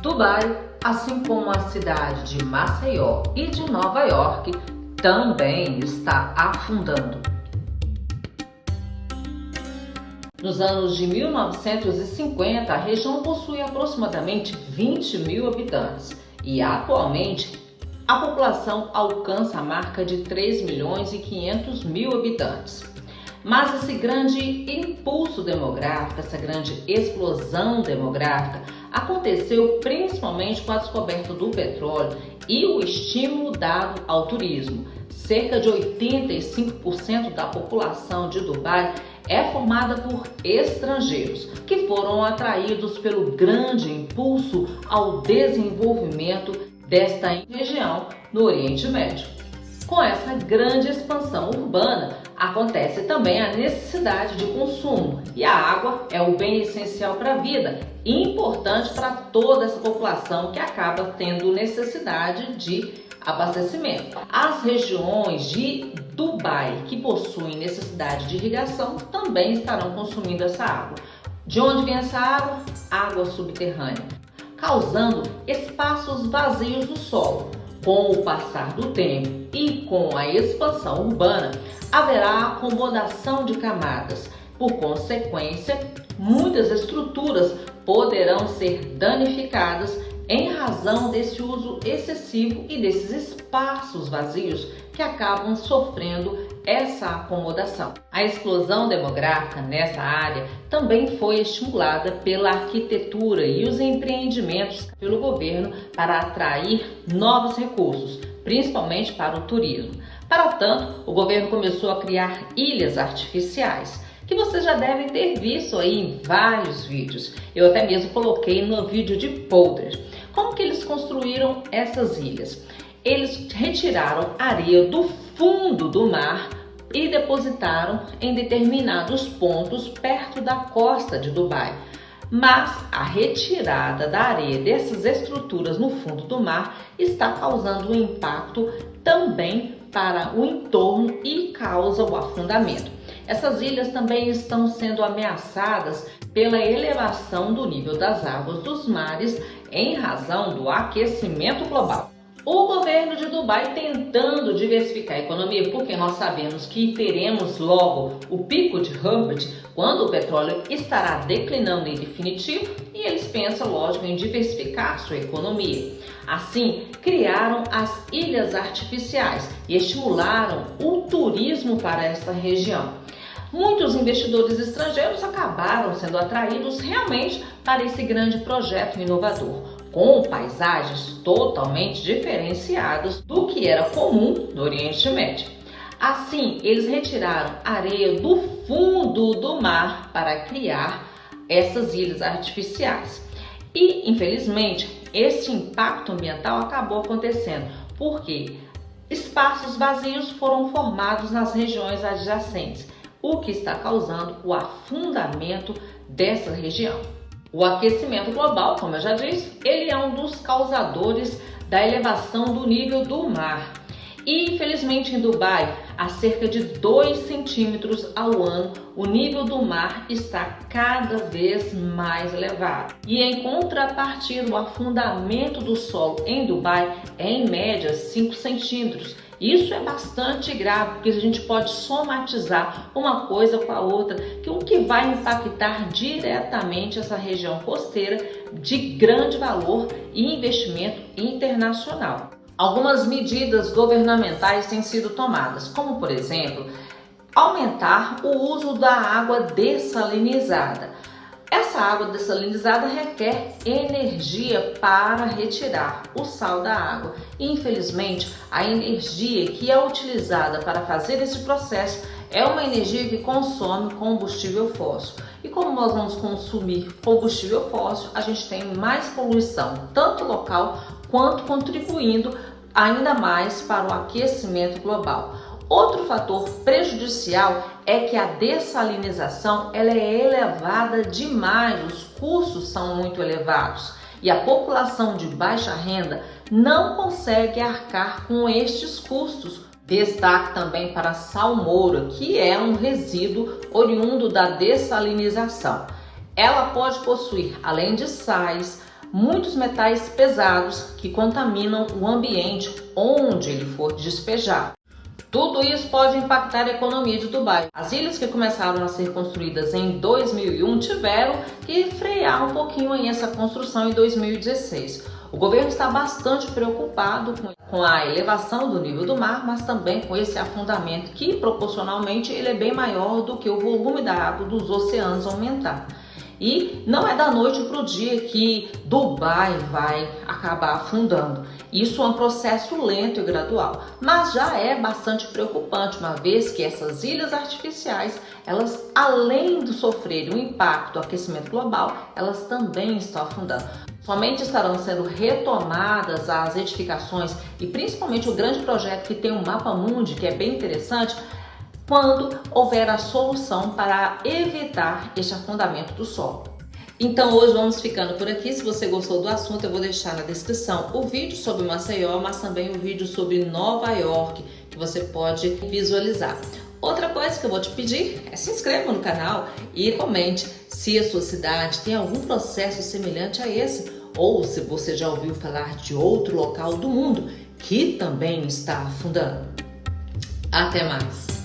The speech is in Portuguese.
Dubai, assim como a cidade de Maceió e de Nova York, também está afundando. Nos anos de 1950, a região possui aproximadamente 20 mil habitantes e atualmente a população alcança a marca de 3 milhões e 500 mil habitantes. Mas esse grande impulso demográfico, essa grande explosão demográfica aconteceu principalmente com a descoberta do petróleo e o estímulo dado ao turismo. Cerca de 85% da população de Dubai é formada por estrangeiros que foram atraídos pelo grande impulso ao desenvolvimento desta região no Oriente Médio. Com essa grande expansão urbana, acontece também a necessidade de consumo e a água é o bem essencial para a vida e importante para toda essa população que acaba tendo necessidade de abastecimento. As regiões de Dubai que possuem necessidade de irrigação também estarão consumindo essa água. De onde vem essa água? Água subterrânea, causando espaços vazios no solo. Com o passar do tempo e com a expansão urbana, haverá acomodação de camadas. Por consequência, muitas estruturas poderão ser danificadas em razão desse uso excessivo e desses espaços vazios que acabam sofrendo essa acomodação. A explosão demográfica nessa área também foi estimulada pela arquitetura e os empreendimentos pelo governo para atrair novos recursos, principalmente para o turismo. Para tanto, o governo começou a criar ilhas artificiais, que vocês já devem ter visto aí em vários vídeos. Eu até mesmo coloquei no vídeo de Polders. Como que eles construíram essas ilhas? Eles retiraram areia do fundo do mar e depositaram em determinados pontos perto da costa de Dubai. Mas a retirada da areia dessas estruturas no fundo do mar está causando um impacto também para o entorno e causa o afundamento. Essas ilhas também estão sendo ameaçadas pela elevação do nível das águas dos mares em razão do aquecimento global. O governo de Dubai tentando diversificar a economia, porque nós sabemos que teremos logo o pico de Herbert, quando o petróleo estará declinando em definitivo, e eles pensam, lógico, em diversificar sua economia. Assim, criaram as ilhas artificiais e estimularam o turismo para esta região. Muitos investidores estrangeiros acabaram sendo atraídos realmente para esse grande projeto inovador, com paisagens totalmente diferenciadas do que era comum no Oriente Médio. Assim, eles retiraram areia do fundo do mar para criar essas ilhas artificiais. E, infelizmente, esse impacto ambiental acabou acontecendo porque espaços vazios foram formados nas regiões adjacentes, o que está causando o afundamento dessa região. O aquecimento global, como eu já disse, ele é um dos causadores da elevação do nível do mar. E, infelizmente, em Dubai, a cerca de 2 centímetros ao ano, o nível do mar está cada vez mais elevado. E, em contrapartida, o afundamento do solo em Dubai é, em média, 5 centímetros. Isso é bastante grave, porque a gente pode somatizar uma coisa com a outra, que o que vai impactar diretamente essa região costeira de grande valor e investimento internacional. Algumas medidas governamentais têm sido tomadas, como por exemplo, aumentar o uso da água dessalinizada. Essa água dessalinizada requer energia para retirar o sal da água. E, infelizmente, a energia que é utilizada para fazer esse processo é uma energia que consome combustível fóssil. E como nós vamos consumir combustível fóssil, a gente tem mais poluição, tanto local quanto contribuindo ainda mais para o aquecimento global. Outro fator prejudicial é que a dessalinização ela é elevada demais, os custos são muito elevados e a população de baixa renda não consegue arcar com estes custos. Destaque também para a salmoura, que é um resíduo oriundo da dessalinização. Ela pode possuir, além de sais, muitos metais pesados que contaminam o ambiente onde ele for despejado. Tudo isso pode impactar a economia de Dubai. As ilhas que começaram a ser construídas em 2001 tiveram que frear um pouquinho aí essa construção em 2016. O governo está bastante preocupado com a elevação do nível do mar, mas também com esse afundamento que proporcionalmente ele é bem maior do que o volume da água dos oceanos aumentar. E não é da noite para o dia que Dubai vai acabar afundando. Isso é um processo lento e gradual, mas já é bastante preocupante, uma vez que essas ilhas artificiais, elas além de sofrerem o impacto do aquecimento global, elas também estão afundando. Somente estarão sendo retomadas as edificações e principalmente o grande projeto que tem um mapa mundi, que é bem interessante, quando houver a solução para evitar este afundamento do solo. Então hoje vamos ficando por aqui. Se você gostou do assunto, eu vou deixar na descrição o vídeo sobre Maceió, mas também o vídeo sobre Nova York, que você pode visualizar. Outra coisa que eu vou te pedir é se inscreva no canal e comente se a sua cidade tem algum processo semelhante a esse, ou se você já ouviu falar de outro local do mundo que também está afundando. Até mais!